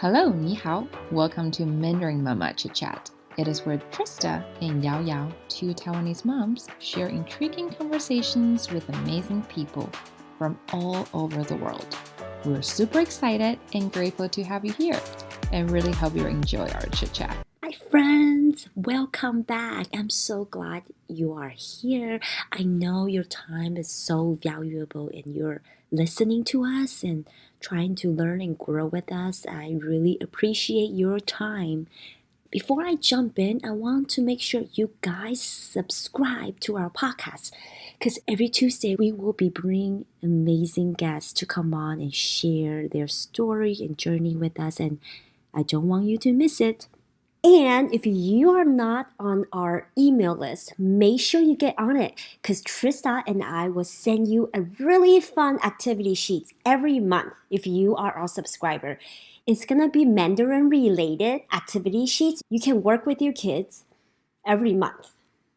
Hello, 你好. Welcome to Mandarin Mama Chitchat. It is where Trista and Yao Yao, two Taiwanese moms, share intriguing conversations with amazing people from all over the world. We're super excited and grateful to have you here, and really hope you enjoy our chit-chat. Hi friends, welcome back. I'm so glad you are here. I know your time is so valuable and you're listening to us and trying to learn and grow with us. I really appreciate your time. Before I jump in, I want to make sure you guys subscribe to our podcast because every Tuesday we will be bringing amazing guests to come on and share their story and journey with us, and I don't want you to miss it. And if you are not on our email list, make sure you get on it because Trista and I will send you a really fun activity sheets every month if you are our subscriber. It's going to be Mandarin related activity sheets you can work with your kids every month.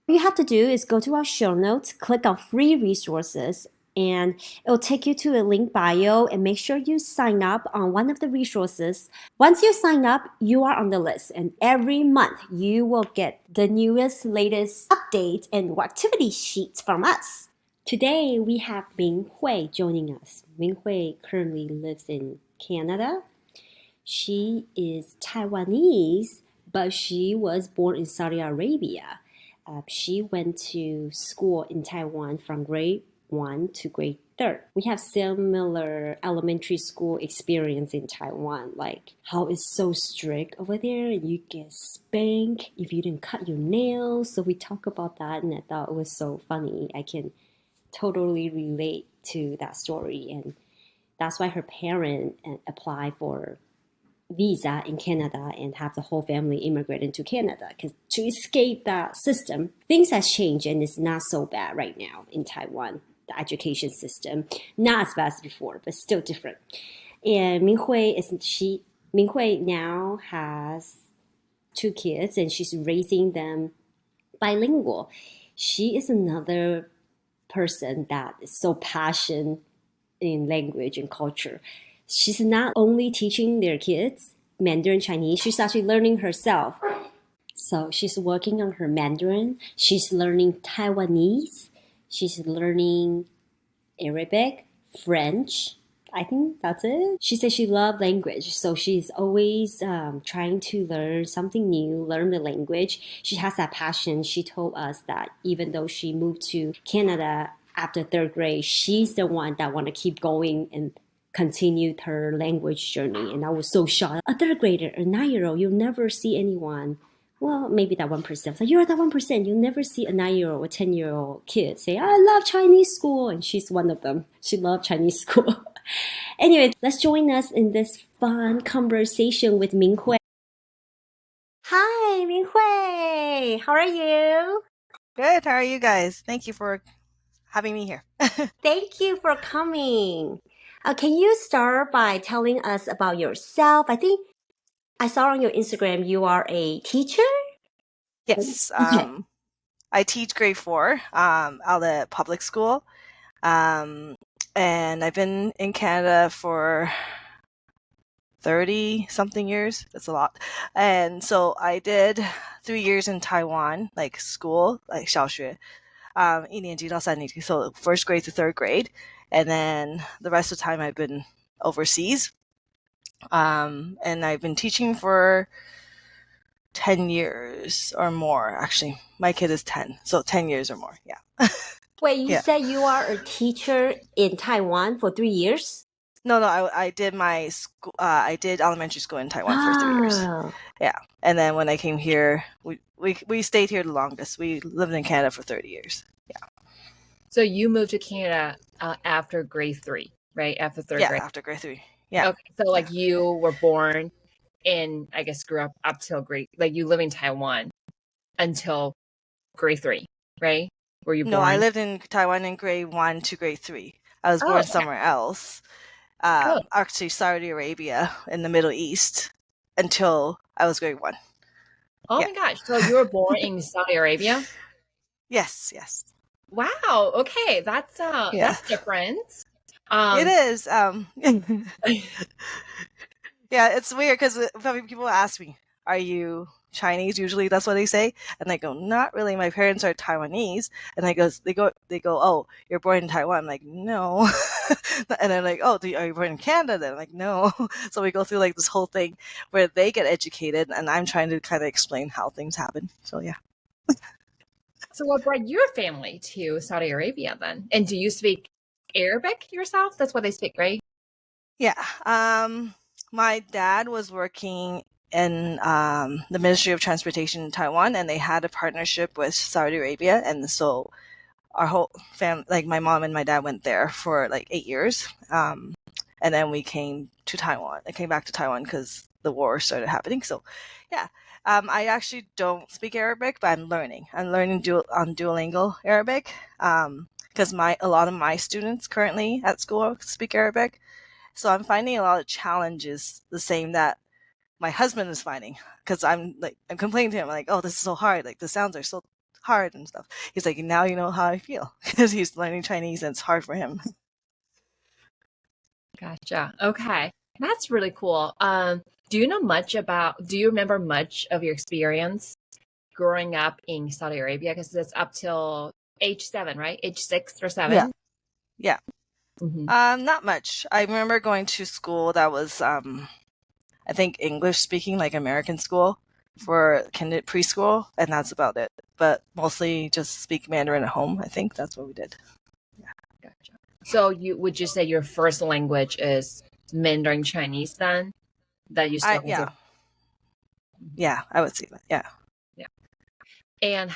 All you have to do is go to our show notes, click on free resources, and it'll take you to a link bio and make sure you sign up on one of the resources. Once you sign up, you are on the list, and every month you will get the latest updates and activity sheets from us. Today we have Ming Hui joining us. Ming Hui currently lives in Canada. She is Taiwanese, but she was born in Saudi Arabia. She went to school in Taiwan from grade 1 to grade 3. We have similar elementary school experience in Taiwan, like how it's so strict over there and you get spanked if you didn't cut your nails. So we talk about that and I thought it was so funny. I can totally relate to that story, and that's why her parents applied for visa in Canada and have the whole family immigrate into Canada because to escape that system. Things has changed and it's not so bad right now in Taiwan. The education system, not as bad as before, but still different. And Ming Hui now has 2 kids and she's raising them bilingual. She is another person that is so passionate in language and culture. She's not only teaching their kids Mandarin Chinese, she's actually learning herself. So she's working on her Mandarin, she's learning Taiwanese, she's learning Arabic, French. I think that's it. She said she loves language, so she's always trying to learn something new, learn the language. She has that passion. She told us that even though she moved to Canada after 3rd grade, she's the one that want to keep going and continued her language journey. And I was so shocked. A 3rd grader, a 9-year-old, you'll never see anyone. Well, maybe that 1%. So you're that 1%. You'll never see a 9-year-old or 10-year-old kid say, I love Chinese school. And she's one of them. She loved Chinese school. Anyway, let's join us in this fun conversation with Ming Hui. Hi, Ming Hui. How are you? Good. How are you guys? Thank you for having me here. Thank you for coming. Can you start by telling us about yourself? I think I saw on your Instagram you are a teacher? Yes. Okay. I teach grade 4 out at public school. And I've been in Canada for 30 something years. That's a lot. And so I did 3 years in Taiwan, like school, like 小学, 1年级到3年级, so 1st grade to 3rd grade. And then the rest of the time I've been overseas. And I've been teaching for 10 years or more. Actually, my kid is 10, so 10 years or more. Yeah. Wait, you Yeah. said you are a teacher in Taiwan for 3 years? No, I did my school. I did elementary school in Taiwan for 3 years. Yeah, and then when I came here, we stayed here the longest. We lived in Canada for 30 years. Yeah. So you moved to Canada after grade 3, right? After 3rd grade? Yeah, after grade 3. Yeah. Okay, so like you were born in, I guess, grew up till grade, like you live in Taiwan until grade 3, right? Were you No, born? I lived in Taiwan in grade 1 to grade 3. I was born somewhere else. Actually, Saudi Arabia in the Middle East until I was grade 1. Oh my gosh. So you were born in Saudi Arabia? Yes. Wow. Okay. That's different. It is. Yeah, it's weird because people ask me, "Are you Chinese?" Usually, that's what they say, and I go, "Not really. My parents are Taiwanese." And they go, "Oh, you're born in Taiwan." I'm like, "No," and they're like, "Oh, are you born in Canada?" And I'm like, "No." So we go through like this whole thing where they get educated, and I'm trying to kind of explain how things happen. So yeah. So, what brought your family to Saudi Arabia then? And do you speak Arabic yourself? That's what they speak, right? Yeah. My dad was working in the Ministry of Transportation in Taiwan, and they had a partnership with Saudi Arabia, and so our whole family, like my mom and my dad, went there for like 8 years, and then we came to Taiwan. I came back to Taiwan because the war started happening. So, yeah. I actually don't speak Arabic, but I'm learning. I'm learning on Duolingo Arabic because a lot of my students currently at school speak Arabic. So I'm finding a lot of challenges, the same that my husband is finding, because I'm complaining to him like, oh, this is so hard. Like the sounds are so hard and stuff. He's like, now you know how I feel because he's learning Chinese and it's hard for him. Gotcha. Okay. That's really cool. Do you remember much of your experience growing up in Saudi Arabia? Because it's up till age 7, right? Age 6 or Yeah, 7? yeah. Mm-hmm. Not much. I remember going to school that was, I think English speaking, like American school for preschool, and that's about it. But mostly just speak Mandarin at home. I think that's what we did. Yeah. Gotcha. So would you say your first language is Mandarin Chinese then? That you spoke into? Yeah, yeah, I would say that. Yeah. Yeah. And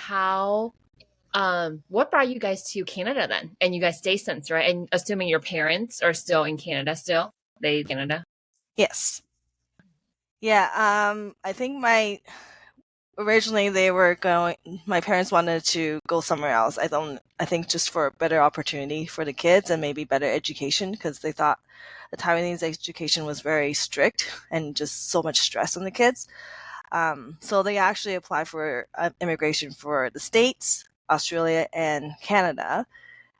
what brought you guys to Canada then? And you guys stay since, right? And assuming your parents are still in Canada still? They Canada? Yes. Yeah. I think originally they were going. My parents wanted to go somewhere else. I think just for a better opportunity for the kids and maybe better education because they thought the Taiwanese education was very strict and just so much stress on the kids. So they actually applied for immigration for the States, Australia, and Canada.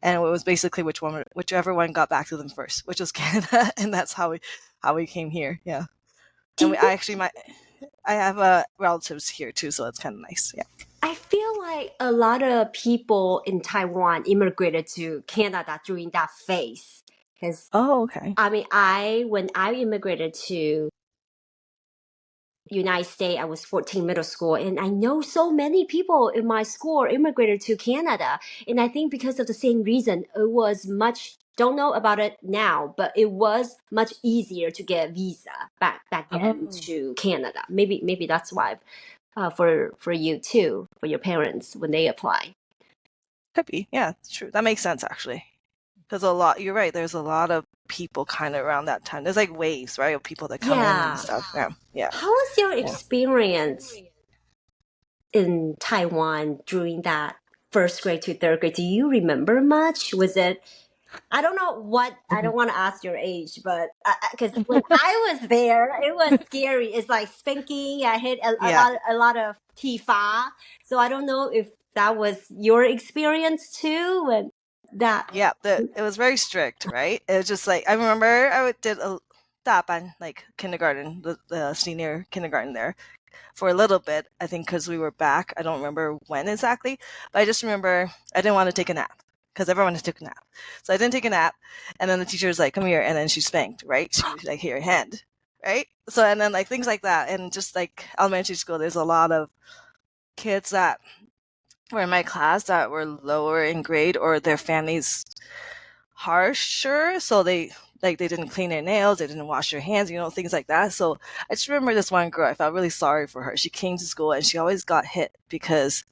And it was basically whichever one got back to them first, which was Canada, and that's how we came here. Yeah, Do and you I have relatives here too, so it's kind of nice. Yeah. I feel like a lot of people in Taiwan immigrated to Canada during that phase. Because Oh, okay. I mean, when I immigrated to United States, I was 14 middle school, and I know so many people in my school immigrated to Canada. And I think because of the same reason, it was much, don't know about it now, but it was much easier to get a visa back then Oh, to Canada. Maybe that's why for you too, for your parents when they apply. could be. Yeah, it's true. That makes sense actually. Because you're right. There's a lot of people kind of around that time. There's like waves, right, of people that come in and Yeah. stuff. Yeah, yeah, How was your yeah. experience in Taiwan during that first grade to third grade? Do you remember much? Was it, I don't know what, I don't want to ask your age, but because when I was there, it was scary. It's like spanking. I hit Yeah, a lot of tifa. So I don't know if that was your experience too. And that, yeah. It was very strict, right? It was just like I remember did a 大班, like kindergarten, the senior kindergarten there for a little bit. I think because we were back. I don't remember when exactly, but I just remember I didn't want to take a nap because everyone took a nap. So I didn't take a nap, and then the teacher was like, "Come here," and then she spanked. Right? She was like, "Here, your hand." Right? So and then like things like that, and just like elementary school, there's a lot of kids that were in my class that were lower in grade or their families harsher, so they didn't clean their nails, they didn't wash their hands, things like that. So I just remember this one girl, I felt really sorry for her. She came to school and she always got hit because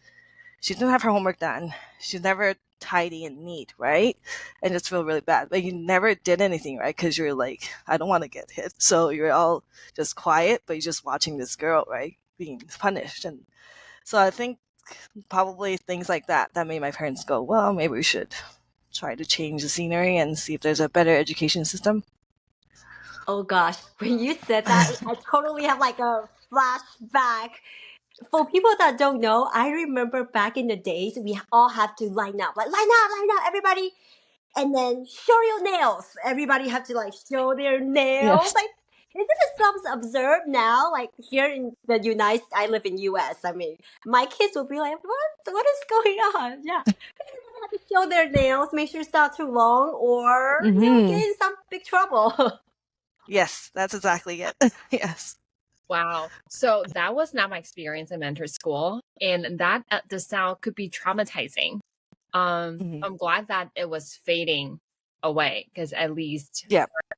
she didn't have her homework done. She's never tidy and neat, right? And just feel really bad. But you never did anything, right? Because you're like, I don't want to get hit. So you're all just quiet, but you're just watching this girl, right, being punished. And so I think probably things like that made my parents go, well, maybe we should try to change the scenery and see if there's a better education system. oh gosh, when you said that, I totally have like a flashback. For people that don't know, I remember back in the days, we all have to line up, like line up, everybody, and then show your nails. Everybody have to like show their nails. Yes. Like Isn't it some observed now? Like here in the United, I live in US. I mean, my kids will be like, What is going on?" Yeah, they have to show their nails, make sure it's not too long, or get in some big trouble. Yes, that's exactly it. Yes. Wow. So that was not my experience in mentor school, and that the sound could be traumatizing. I'm glad that it was fading away because at least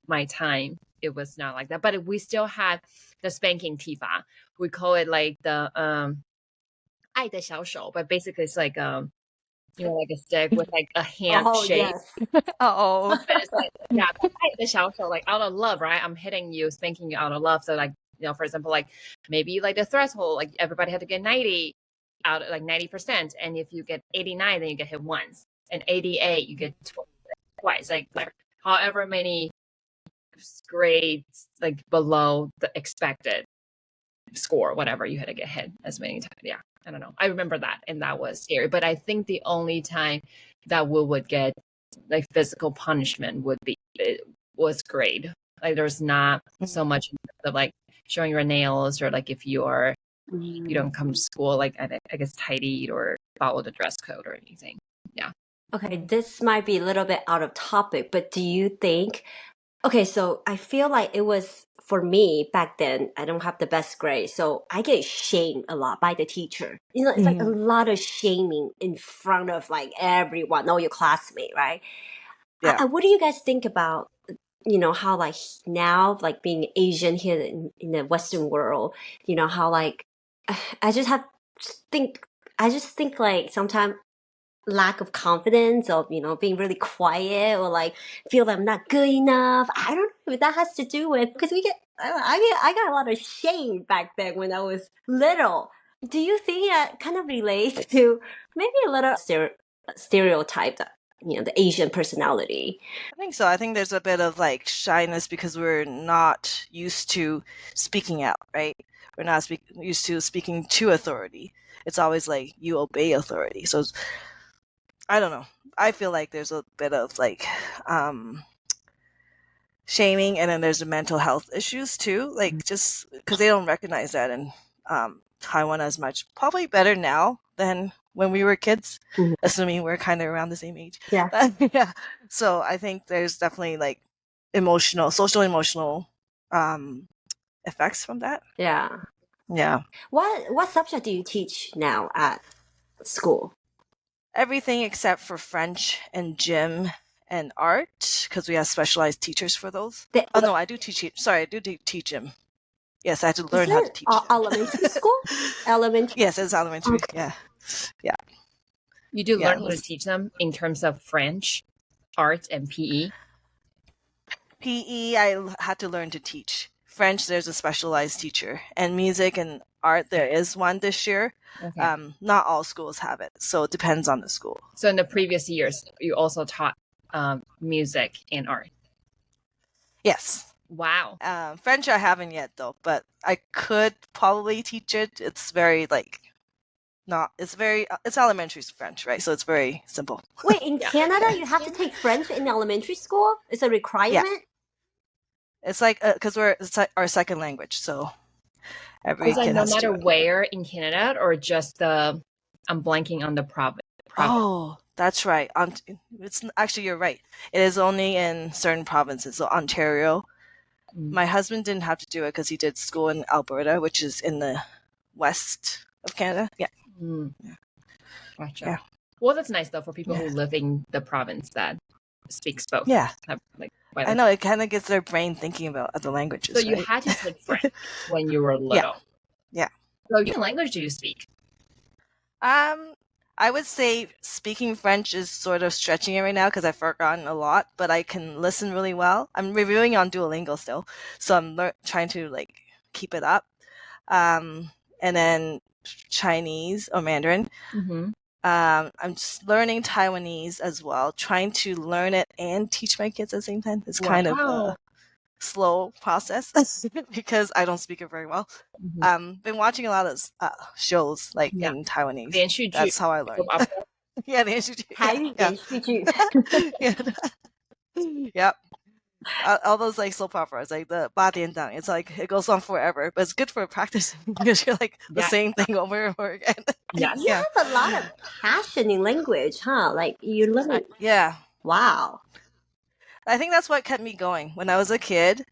my time it was not like that. But we still had the spanking tifa. We call it like the 爱的小手, but basically it's like like a stick with like a hand Oh shape. yes. Oh. But it's like, yeah, 爱的小手, like out of love, right? I'm hitting you, spanking you out of love. So like, for example, like maybe like the threshold, like everybody had to get 90 out, like 90%. And if you get 89, then you get hit once. And 88, you get twice. Like however many grades like below the expected score, whatever, you had to get hit as many times. Yeah, I don't know. I remember that, and that was scary. But I think the only time that we would get like physical punishment was grade. Like there's not so much of like showing your nails or like if you don't come to school like I guess tidied or follow the dress code or anything. Yeah. Okay, this might be a little bit out of topic, but do you think? Okay, so I feel like it was for me back then. I don't have the best grade, so I get shamed a lot by the teacher. It's like a lot of shaming in front of like everyone, all your classmates, right? Yeah. What do you guys think about how like now like being Asian here in the Western world, how like I just have think I just think like sometimes lack of confidence of being really quiet or like feel that I'm not good enough. I don't know if that has to do with because I got a lot of shame back then when I was little. Do you think that kind of relates to maybe a little stereotype that the Asian personality? I think so. I think there's a bit of like shyness because we're not used to speaking out, right? We're not used to speaking to authority. It's always like you obey authority. So I don't know. I feel like there's a bit of like shaming, and then there's the mental health issues too. Like just because they don't recognize that in Taiwan as much. Probably better now than when we were kids, assuming we're kind of around the same age. Yeah. But, yeah. So I think there's definitely like social emotional effects from that. Yeah. Yeah. What subject do you teach now at school? Everything except for French and gym and art, because we have specialized teachers for those. Oh no, I do teach. Sorry, I do teach gym. Yes, I had to learn how to teach gym. Elementary school? Elementary. Yes, it's elementary. Okay. Yeah, yeah. You do learn how to teach them in terms of French, art, and PE. PE, I had to learn to teach. French, there's a specialized teacher, and music and art, there is one this year. Okay. Not all schools have it, so it depends on the school. So in the previous years, you also taught music and art. Yes. Wow. French I haven't yet though, but I could probably teach it. It's very like it's elementary French, right? So it's very simple. Wait, in Canada, you have to take French in elementary school? It's a requirement? Yeah. It's like because it's like our second language, so every kid no has matter to where in Canada or just I'm blanking on the province. Oh, that's right. It's actually you're right. It is only in certain provinces. So Ontario. My husband didn't have to do it because he did school in Alberta, which is in the west of Canada. Yeah. Gotcha. Yeah. Well, that's nice though for people who live in the province that speaks both. Yeah. I know, it kind of gets their brain thinking about other languages. So you had to take French when you were little. Yeah. So what language do you speak? I would say speaking French is sort of stretching it right now because I've forgotten a lot, but I can listen really well. I'm reviewing on Duolingo still, so I'm trying to like keep it up. And then Chinese or Mandarin. I'm just learning Taiwanese as well, trying to learn it and teach my kids at the same time. It's kind of a slow process because I don't speak it very well. Been watching a lot of shows like in Taiwanese. That's how I learned. Yeah, 连续剧. 台语连续剧. Yep. all those like soap operas, like the 八点档, it's like it goes on forever, but it's good for practicing because you're like the Yeah. same thing over and over again. Yes. You Yeah. have a lot of passion in language, huh? Like you're learning. Yeah. Wow. I think that's what kept me going when I was a kid.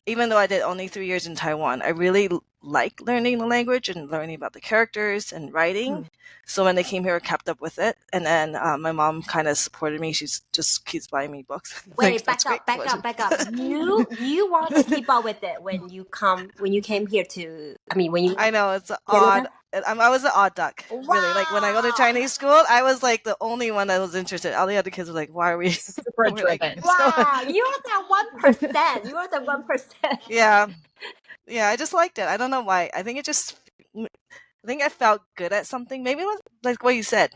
Even though I did only 3 years in Taiwan, I really like learning the language and learning about the characters and writing. So when they came here, I kept up with it. And then my mom kind of supported me. She's just keeps buying me books. Wait, That's great. back up. You want to keep up with it when you came here to. I mean, when you. I know it's Canada? odd. I was an odd duck, really. Like when I go to Wow. Chinese school, I was like the only one that was interested. All the other kids were like, "Why are we?" Super We're like, driven. Wow, you are that 1%. You are the 1%. yeah, yeah. I just liked it. I don't know why. I think it just. I think I felt good at something. Maybe it was like what you said.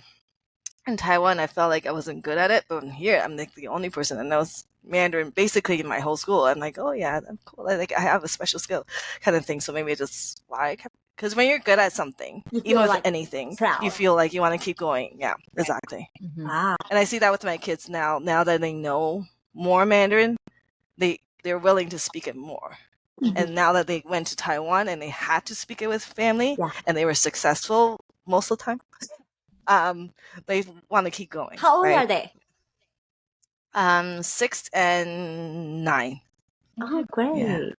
In Taiwan, I felt like I wasn't good at it, but here, I'm like the only person that knows Mandarin basically in my whole school. I'm like, oh yeah, I'm cool. Like I have a special skill, kind of thing. So maybe just why I kept. Because when you're good at something, You even feel with like anything, you proud. feel like you want to keep going. Yeah, exactly. Mhm. Wow. And I see that with my kids now. Now that they know more Mandarin, they're willing to speak it more. And now that they went to Taiwan and they had to speak it with family, Yeah. and they were successful most of the time, they want to keep going. How old right? are they? 6 and 9. Oh, great.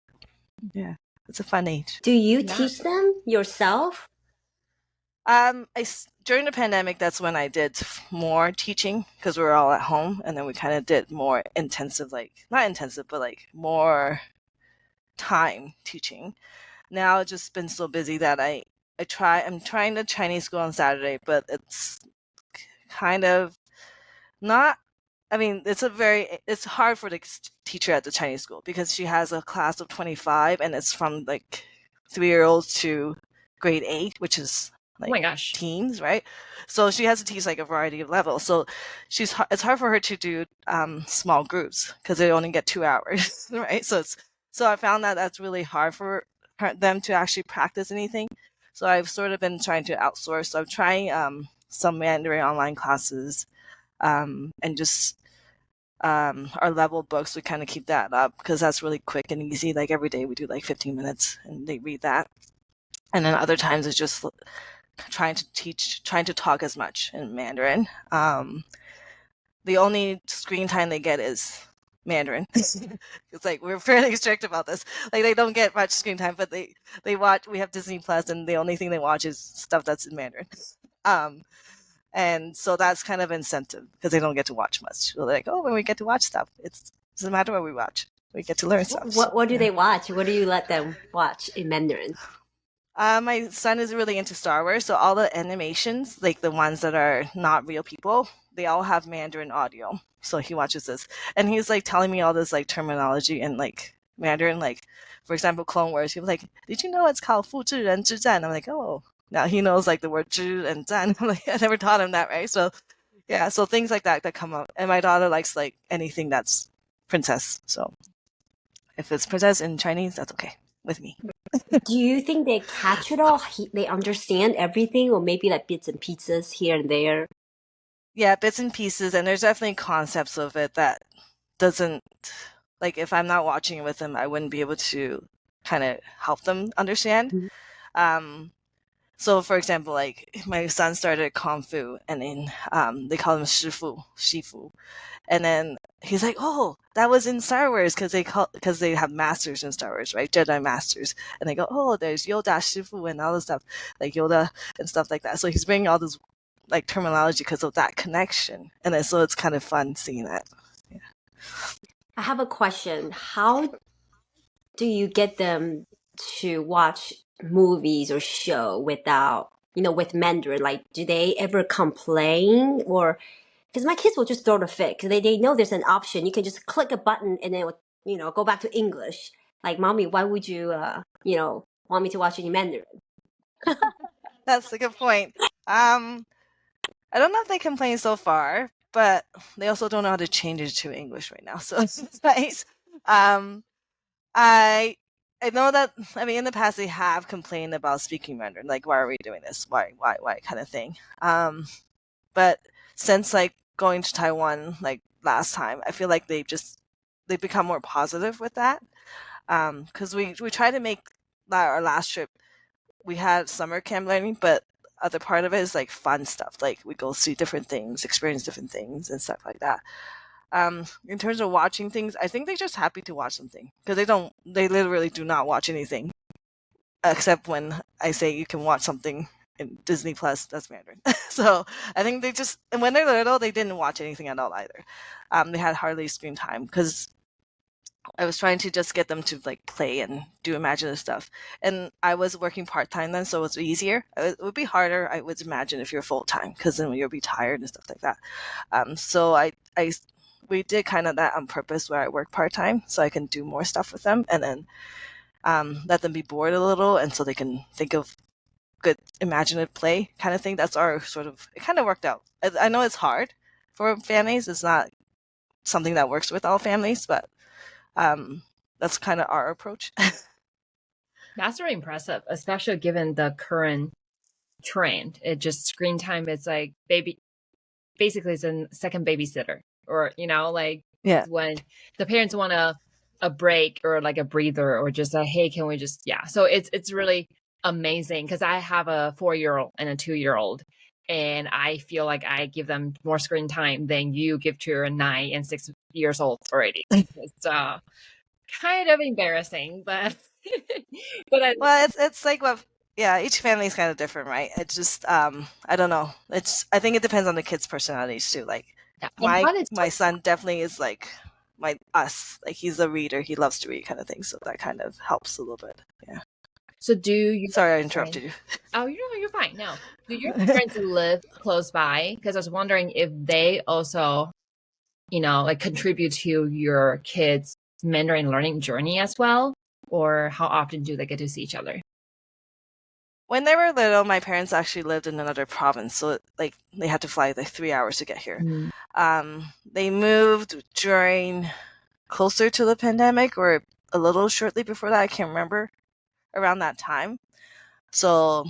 Yeah, it's a fun age. Do you Yeah. teach them yourself? During the pandemic, that's when I did more teaching because we were all at home, and then we kind of did more intensive, like not intensive, but like more time teaching. Now it's just been so busy that I'm trying the Chinese school on Saturday, but it's kind of not. I mean, it's hard for the teacher at the Chinese school because she has a class of 25 and it's from like 3-year-olds to grade 8, which is Oh like my gosh. teens, right? So she has to teach like a variety of levels. So it's hard for her to do small groups because they only get 2 hours, right? So I found that that's really hard for them to actually practice anything. So I've sort of been trying to outsource. So I'm trying some Mandarin online classes and just our level books, we kind of keep that up because that's really quick and easy. Like every day we do like 15 minutes and they read that. And then other times it's just trying to talk as much in Mandarin. The only screen time they get is Mandarin. It's like we're fairly strict about this. Like they don't get much screen time, but they watch. We have Disney Plus, and the only thing they watch is stuff that's in Mandarin. Um, and so that's kind of incentive because they don't get to watch much. So they're like, oh, when we get to watch stuff, it doesn't matter what we watch. We get to learn stuff. What do Yeah. they watch? What do you let them watch in Mandarin? My son is really into Star Wars, so all the animations, like the ones that are not real people, they all have Mandarin audio. So he watches this, and he's like telling me all this like terminology in like Mandarin, like for example, Clone Wars. He was like, "Did you know it's called 复制人之战?" I'm like, "Oh." Now he knows like the word 知 and 战. I'm like, I never taught him that, right? So yeah, so things like that come up, and my daughter likes like anything that's princess. So if it's princess in Chinese, that's okay with me. Do you think they catch it all? They understand everything, or maybe like bits and pieces here and there? Yeah, bits and pieces, and there's definitely concepts of it that doesn't like if I'm not watching it with them, I wouldn't be able to kind of help them understand. Mhm. Um, so for example, like my son started kung fu, and then they call him shifu, and then he's like, "Oh, that was in Star Wars because they have masters in Star Wars, right? Jedi masters." And they go, "Oh, there's Yoda Shifu and all this stuff, like Yoda and stuff like that." So he's bringing all this like terminology because of that connection, and then so it's kind of fun seeing that. Yeah. I have a question. How do you get them to watch movies or show without, with Mandarin? Like, do they ever complain or because my kids will just throw the fit because they know there's an option. You can just click a button and then go back to English. Like, mommy, why would you want me to watch it in Mandarin? That's a good point. I don't know if they complain so far, but they also don't know how to change it to English right now, so it's nice. Um, I I know that I mean in the past they have complained about speaking Mandarin, like why are we doing this? Why kind of thing. But since like going to Taiwan like last time, I feel like they just they become more positive with that. Because we try to make our last trip, we had summer camp learning, but other part of it is like fun stuff. Like we go see different things, experience different things, and stuff like that. In terms of watching things, I think they're just happy to watch something because they literally do not watch anything except when I say you can watch something in Disney Plus. That's Mandarin. So I think they just, and when they're little, they didn't watch anything at all either. They had hardly screen time because I was trying to just get them to like play and do imaginative stuff. And I was working part time then, so it was easier. It would be harder, I would imagine, if you're full time, because then you'll be tired and stuff like that. So we did kind of that on purpose, where I work part time so I can do more stuff with them, and then let them be bored a little, and so they can think of good imaginative play kind of thing. That's our sort of. It kind of worked out. I know it's hard for families. It's not something that works with all families, but that's kind of our approach. That's very impressive, especially given the current trend. It just screen time is like basically it's a second babysitter, or like Yeah. when the parents want a break or like a breather, or just hey, can we just So it's really amazing because I have a 4-year-old and a 2-year-old, and I feel like I give them more screen time than you give to your 9 and 6 years old already. It's kind of embarrassing, but Well, it's like what. Yeah, each family is kind of different, right? It's just I don't know. I think it depends on the kids' personalities too. Like yeah. And my what is my son definitely is like my us. Like he's a reader. He loves to read kind of thing. So that kind of helps a little bit. Yeah. so do you Sorry, I interrupted you. Oh, you're fine. No. Do your parents live close by? Because I was wondering if they also, like contribute to your kids' Mandarin learning journey as well, or how often do they get to see each other? When they were little, my parents actually lived in another province, so like they had to fly like 3 hours to get here. Mm. They moved during closer to the pandemic, or a little shortly before that. I can't remember, around that time. So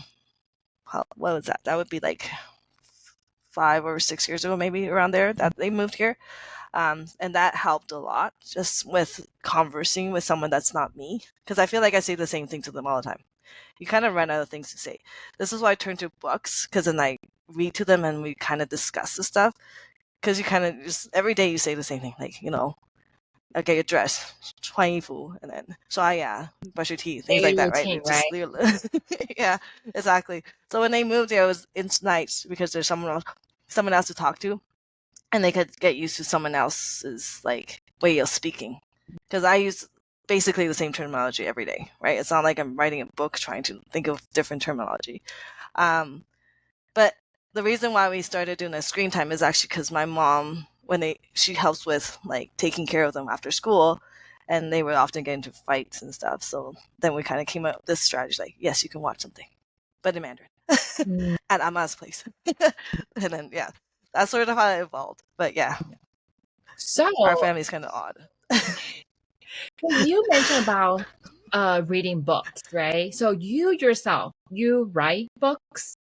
what was that? That would be like 5 or 6 years ago, maybe around there, that they moved here. And that helped a lot, just with conversing with someone that's not me, because I feel like I say the same thing to them all the time. You kind of run out of things to say. This is why I turn to books, because then I read to them and we kind of discuss the stuff. Because you kind of just every day you say the same thing, like get your dress, 穿衣服, and then brush your teeth, things Daily like that, right? routine, It right? just yeah, exactly. So when they moved here, it's nice because there's someone else to talk to, and they could get used to someone else's like way of speaking. Because I use basically the same terminology every day, right? It's not like I'm writing a book trying to think of different terminology. But the reason why we started doing the screen time is actually because my mom, she helps with like taking care of them after school, and they would often get into fights and stuff. So then we kind of came up with this strategy, like, yes, you can watch something, but in Mandarin Mm. at Ama's place. And then that's sort of how it evolved. But yeah, So our family's kind of odd. you mentioned about reading books, right? So you yourself, you write books?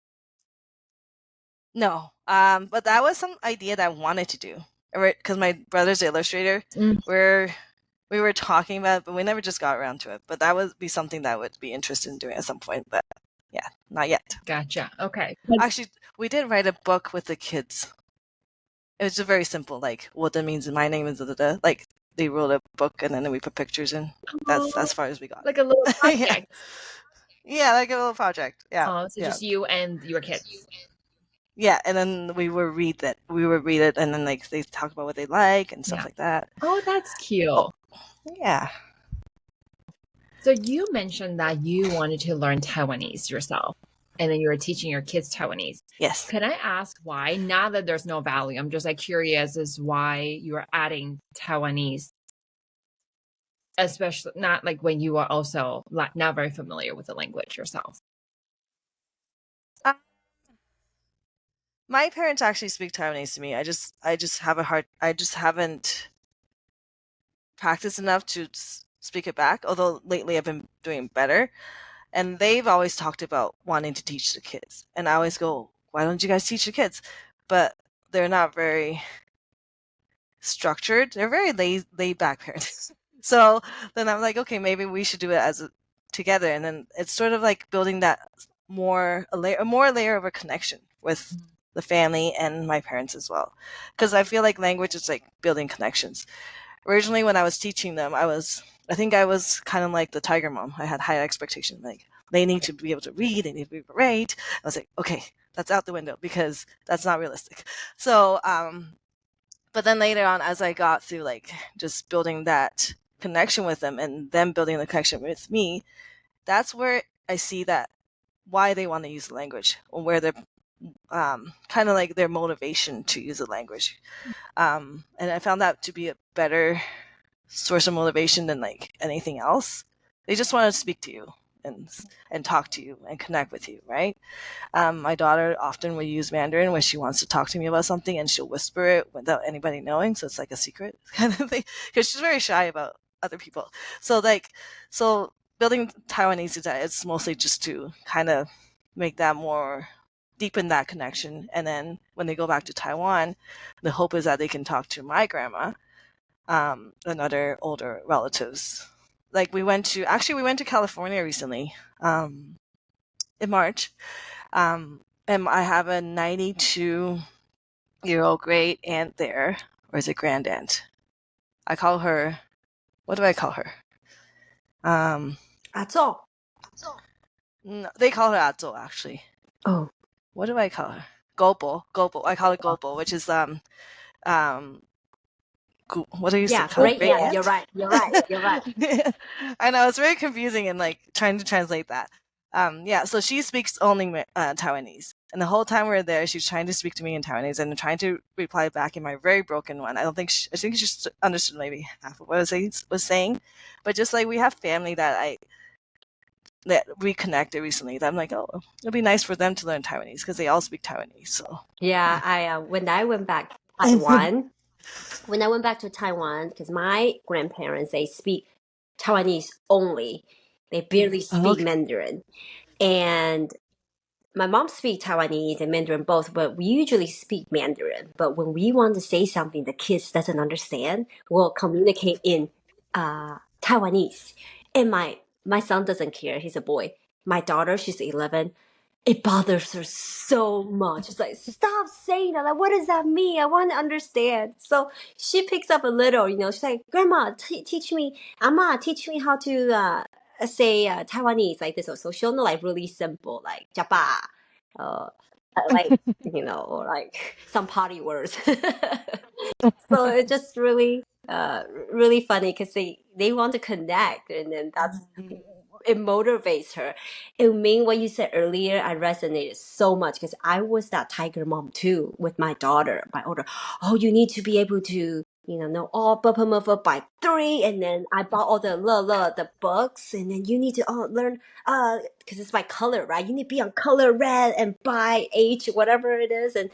No, but that was some idea that I wanted to do, because my brother's the illustrator. Mm. We were talking about it, but we never just got around to it. But that would be something that I would be interested in doing at some point. But yeah, not yet. Gotcha. Okay. Actually, we did write a book with the kids. It was just very simple, like what that means. My name is da, da, da. Like they wrote a book and then we put pictures in. That's as far as we got. Like a little Yeah, project. yeah, like a little project. Yeah, So just you and your kids. yeah. And then we would read it. We would read it, and then like they talk about what they like and stuff Yeah. like that. Oh, that's cute. Oh, yeah. So you mentioned that you wanted to learn Taiwanese yourself, and then you were teaching your kids Taiwanese. Yes. Can I ask why? Not that there's no value. I'm just like curious as why you are adding Taiwanese, especially not like when you are also not very familiar with the language yourself. Uh, my parents actually speak Taiwanese to me. I just have a hard. I just haven't practiced enough to speak it back. Although lately I've been doing better, and they've always talked about wanting to teach the kids, and I always go, "Why don't you guys teach the kids?" But they're not very. structured. They're very laid back parents. So then I'm like, okay, maybe we should do it together. And then it's sort of like building that more layer of a connection with the family and my parents as well. Because I feel like language is like building connections. Originally, when I was teaching them, I think I was kind of like the tiger mom. I had high expectations. Like, they need to be able to read, they need to be able to write. I was like, okay, that's out the window because that's not realistic. So, but then later on, as I got through like just building that connection with them and them building the connection with me, that's where I see that why they want to use the language, or where they're kind of like their motivation to use the language. And I found that to be a better source of motivation than like anything else. They just want to speak to you and talk to you and connect with you, right? My daughter often will use Mandarin when she wants to talk to me about something, and she'll whisper it without anybody knowing, so it's like a secret kind of thing, because she's very shy about other people. So building Taiwanese today, it's mostly just to kind of make that more deepen that connection, and then when they go back to Taiwan, the hope is that they can talk to my grandma and other older relatives. Like we went to California recently in March, and I have a 92-year-old great aunt there, or is it grand aunt? I call her. What do I call her? Azo. No, they call her Azo actually. Oh. What do I call her? Gobo. I call it Gobo, which is what do you say? Great aunt. You're right. I know, it's very confusing and like trying to translate that. So she speaks only Taiwanese, and the whole time we were there, she's trying to speak to me in Taiwanese and trying to reply back in my very broken one. I think she just understood maybe half of what I was saying, but just like we have family that reconnected recently, that I'm like, oh, it'll be nice for them to learn Taiwanese because they all speak Taiwanese. So yeah, I when I went back to Taiwan. When I went back to Taiwan, because my grandparents, they speak Taiwanese only. They barely speak Mandarin. And my mom speaks Taiwanese and Mandarin both, but we usually speak Mandarin. But when we want to say something the kids doesn't understand, we'll communicate in Taiwanese. And my son doesn't care. He's a boy. My daughter, she's 11. It bothers her so much. It's like, stop saying that. Like, what does that mean? I want to understand. So she picks up a little, she's like, Grandma, teach me, Amma, teach me how to say Taiwanese like this. So she'll know like really simple, like, japa, like, or like some potty words. So it's just really, really funny because they want to connect, and then it motivates her. And Ming, what you said earlier, I resonated so much because I was that tiger mom too with my daughter, my older. Oh, you need to be able to, know all by 3, and then I bought all the books, and then you need to learn because it's by color, right? You need to be on color red and by age, whatever it is, and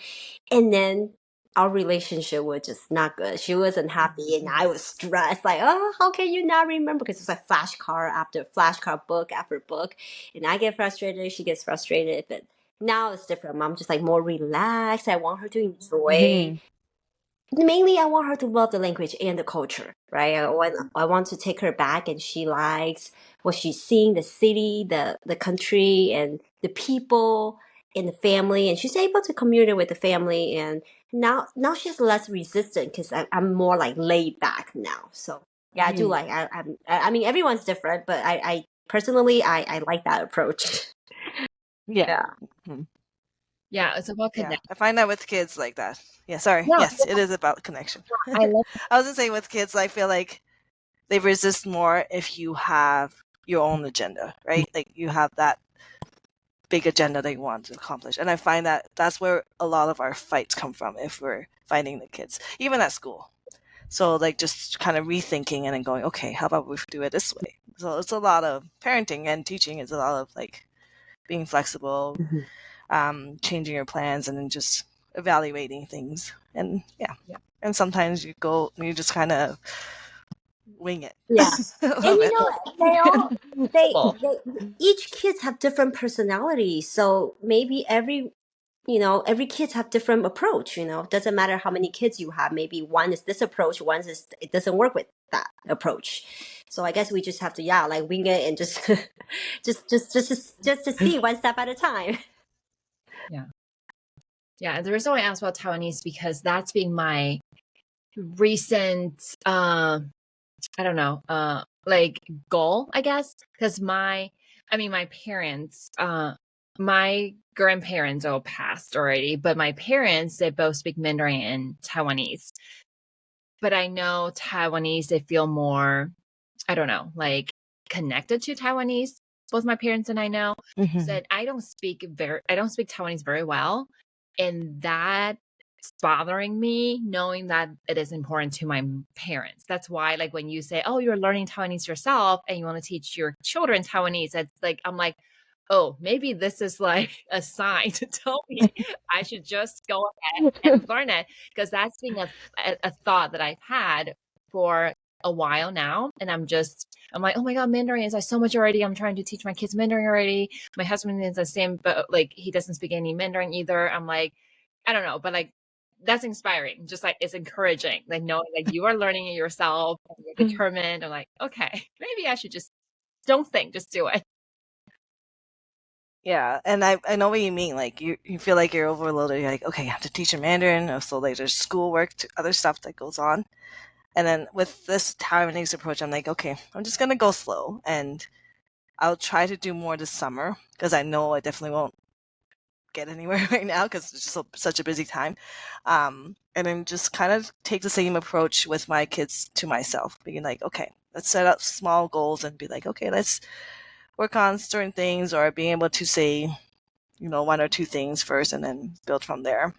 then our relationship was just not good. She wasn't happy, and I was stressed. Like, oh, how can you not remember? Because it's like flashcard after flashcard, book after book, and I get frustrated. She gets frustrated. But now it's different. I'm just like more relaxed. I want her to enjoy. Mainly, I want her to love the language and the culture, right? I want to take her back, and she likes what she's seeing, the city, the country, and the people, and the family, and she's able to communicate with the family. And now she's less resistant because I'm more like laid back now. So yeah, I do like. I mean, everyone's different, but I personally I like that approach. yeah. Yeah, it's about connection. I find that with kids like that. Yeah, sorry. No, yes, it is about connection. I love I was gonna say with kids, I feel like they resist more if you have your own agenda, right? Like you have that big agenda that you want to accomplish, and I find that that's where a lot of our fights come from if we're fighting the kids, even at school. So like just kind of rethinking and then going, okay, how about we do it this way? So it's a lot of parenting and teaching. Is a lot of like being flexible. Changing your plans and then just evaluating things. And and sometimes you just kind of wing it. Yeah. And they each kids have different personalities. So maybe every kids have different approach. Doesn't matter how many kids you have. Maybe one is this approach, one is it doesn't work with that approach. So I guess we just have to like wing it and just just to see one step at a time. Yeah, the reason why I asked about Taiwanese because that's been my recent I don't know, like goal, I guess. Because my parents, my grandparents all passed already, but my parents, they both speak Mandarin and Taiwanese. But I know Taiwanese, they feel more, I don't know, like connected to Taiwanese. Both my parents and I know. Said I don't speak Taiwanese very well, and that's bothering me, knowing that it is important to my parents. That's why, like, when you say, "Oh, you're learning Taiwanese yourself, and you want to teach your children Taiwanese," it's like I'm like, "Oh, maybe this is like a sign to tell me I should just go ahead and learn it," because that's been a thought that I've had for a while now, and I'm like, oh my god, Mandarin is like so much already. I'm trying to teach my kids Mandarin already. My husband is the same, but like he doesn't speak any Mandarin either. I'm like, I don't know, but like that's inspiring. Just like it's encouraging, like knowing like you are learning it yourself and you're determined. I'm like, okay, maybe I should just don't think, just do it. Yeah, and I know what you mean. Like you feel like you're overloaded. You're like, okay, you have to teach them Mandarin. So like there's schoolwork, to other stuff that goes on. And then with this Taiwanese approach, I'm like, okay, I'm just gonna go slow, and I'll try to do more this summer because I know I definitely won't get anywhere right now because it's just such a busy time. And then just kind of take the same approach with my kids to myself, being like, okay, let's set up small goals and be like, okay, let's work on certain things or being able to say, one or two things first and then build from there.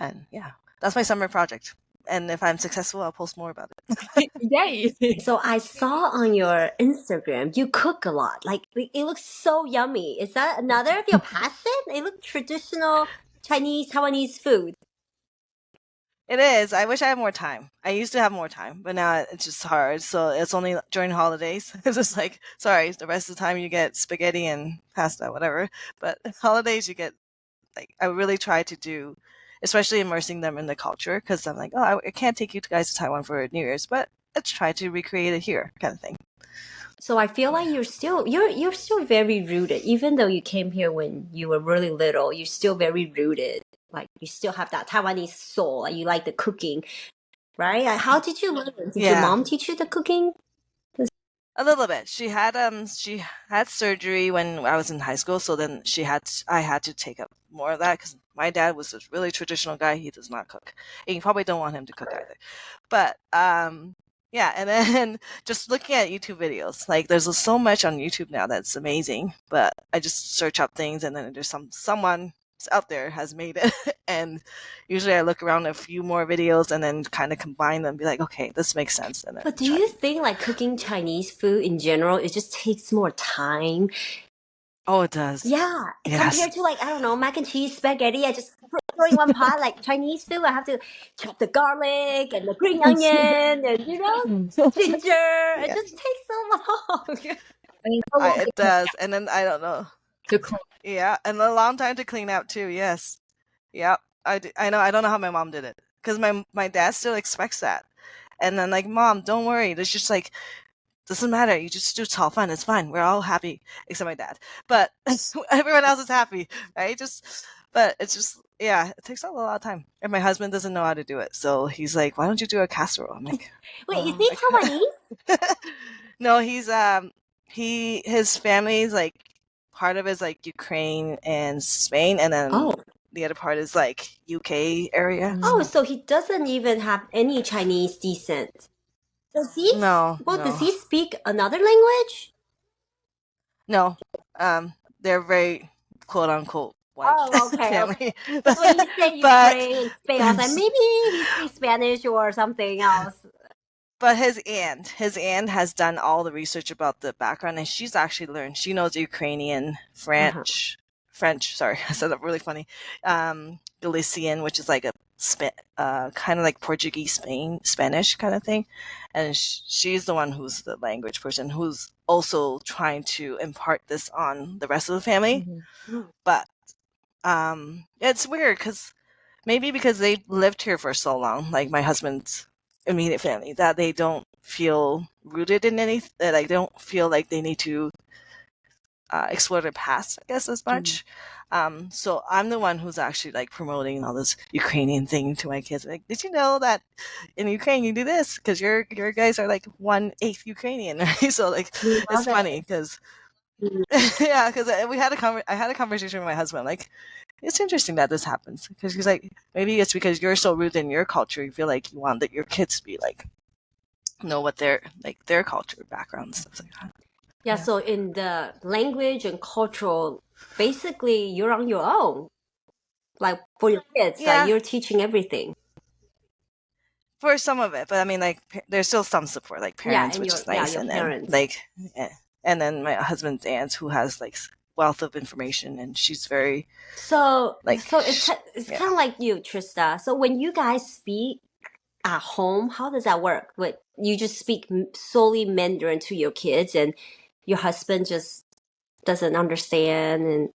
And yeah, that's my summer project. And if I'm successful, I'll post more about it. Yay! So I saw on your Instagram you cook a lot. Like it looks so yummy. Is that another of your passion? It looks traditional Taiwanese food. It is. I wish I had more time. I used to have more time, but now it's just hard. So it's only during holidays. It's just like, sorry, the rest of the time you get spaghetti and pasta, whatever. But holidays you get, like, I really try to do, especially immersing them in the culture, because I'm like, oh, I can't take you guys to Taiwan for New Year's, but let's try to recreate it here, kind of thing. So I feel like you're still very rooted, even though you came here when you were really little. You're still very rooted. Like you still have that Taiwanese soul. Like you like the cooking, right? How did you learn? Did your Yeah. mom teach you the cooking? A little bit. She had surgery when I was in high school, so then I had to take up more of that because my dad was a really traditional guy. He does not cook, and you probably don't want him to cook either. But yeah, and then just looking at YouTube videos, like there's so much on YouTube now that's amazing. But I just search up things, and then there's someone out there has made it, and usually I look around a few more videos and then kind of combine them, and be like, okay, this makes sense. And then But do you think like cooking Chinese food in general, it just takes more time? Oh, it does. Yeah, Yes. compared to like, I don't know, mac and cheese, spaghetti, I just throw in one pot. Like Chinese food, I have to chop the garlic and the green onion and ginger. It just takes so long. I mean, how long It does, and then I don't know. to clean? Yeah, and a long time to clean up too. Yes, yep. I know. I don't know how my mom did it because my dad still expects that, and then like, mom, don't worry. There's just like doesn't matter. You just do 炒饭. It's fine. We're all happy except my dad, but everyone else is happy, right? But it's just yeah, it takes a lot of time, and my husband doesn't know how to do it, so he's like, "Why don't you do a casserole?" I'm like, Wait, is he Taiwanese? No, his family's like part of it is like Ukraine and Spain, and then the other part is like UK area. Oh, so he doesn't even have any Chinese descent. Does he? No, Well, no, does he speak another language? no. They're very quote unquote white Oh, okay. family. Because when you say But Ukraine and Spain, I was like, maybe he speaks Spanish or something else. but his aunt has done all the research about the background, and she's actually learned. She knows Ukrainian, French. Sorry, I said that really funny. Galician, which is like a kind of like Portuguese, Spanish kind of thing, and she's the one who's the language person who's also trying to impart this on the rest of the family. But It's weird maybe because they lived here for so long, like my husband's immediate family, that they don't feel rooted in anything, that I don't feel like they need to explore their past, I guess, as much. So I'm the one who's actually like promoting all this Ukrainian thing to my kids. Like, did you know that in Ukraine you do this because your guys are like 1/8 Ukrainian, right? So like, We it's love funny it. because yeah, because I had a conversation with my husband like. It's interesting that this happens because he's like, maybe it's because you're so rooted in your culture, you feel like you want that your kids to be like, know what their culture background stuff like that. Yeah, so in the language and cultural, basically you're on your own. Like for your kids, Yeah, you're teaching everything. for some of it, but I mean, like, there's still some support, like Yeah, parents, and which is your nice, and then parents. like, eh, and then my husband's aunt who has like wealth of information, and she's very So like, it's yeah. kind of like you, Trista. So when you guys speak at home, how does that work? What you just speak solely Mandarin to your kids, and your husband just doesn't understand, and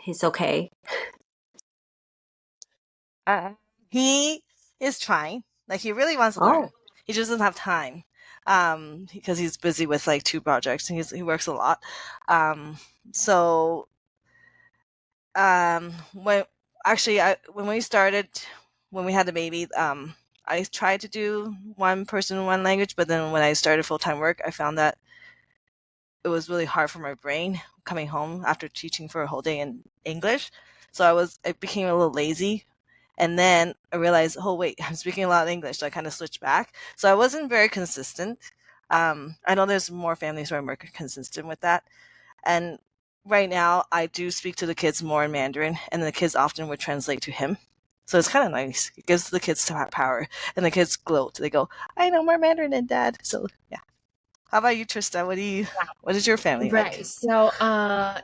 he's okay. Uh, he is trying, like, he really wants to Oh, learn. He just doesn't have time, because he's busy with like 2 projects, and he works a lot. Um, so when actually I when we started when we had the baby, I tried to do one person one language, but then when I started full-time work, I found that it was really hard for my brain coming home after teaching for a whole day in English. So I became a little lazy, and then I realized, oh wait, I'm speaking a lot of English, so I kind of switched back. So I wasn't very consistent. I know there's more families who are more consistent with that, and right now, I do speak to the kids more in Mandarin, and the kids often would translate to him. So it's kind of nice. It gives the kids power, and the kids gloat. They go, "I know more Mandarin than Dad." So yeah. How about you, Trista? What is your family like? Right. So,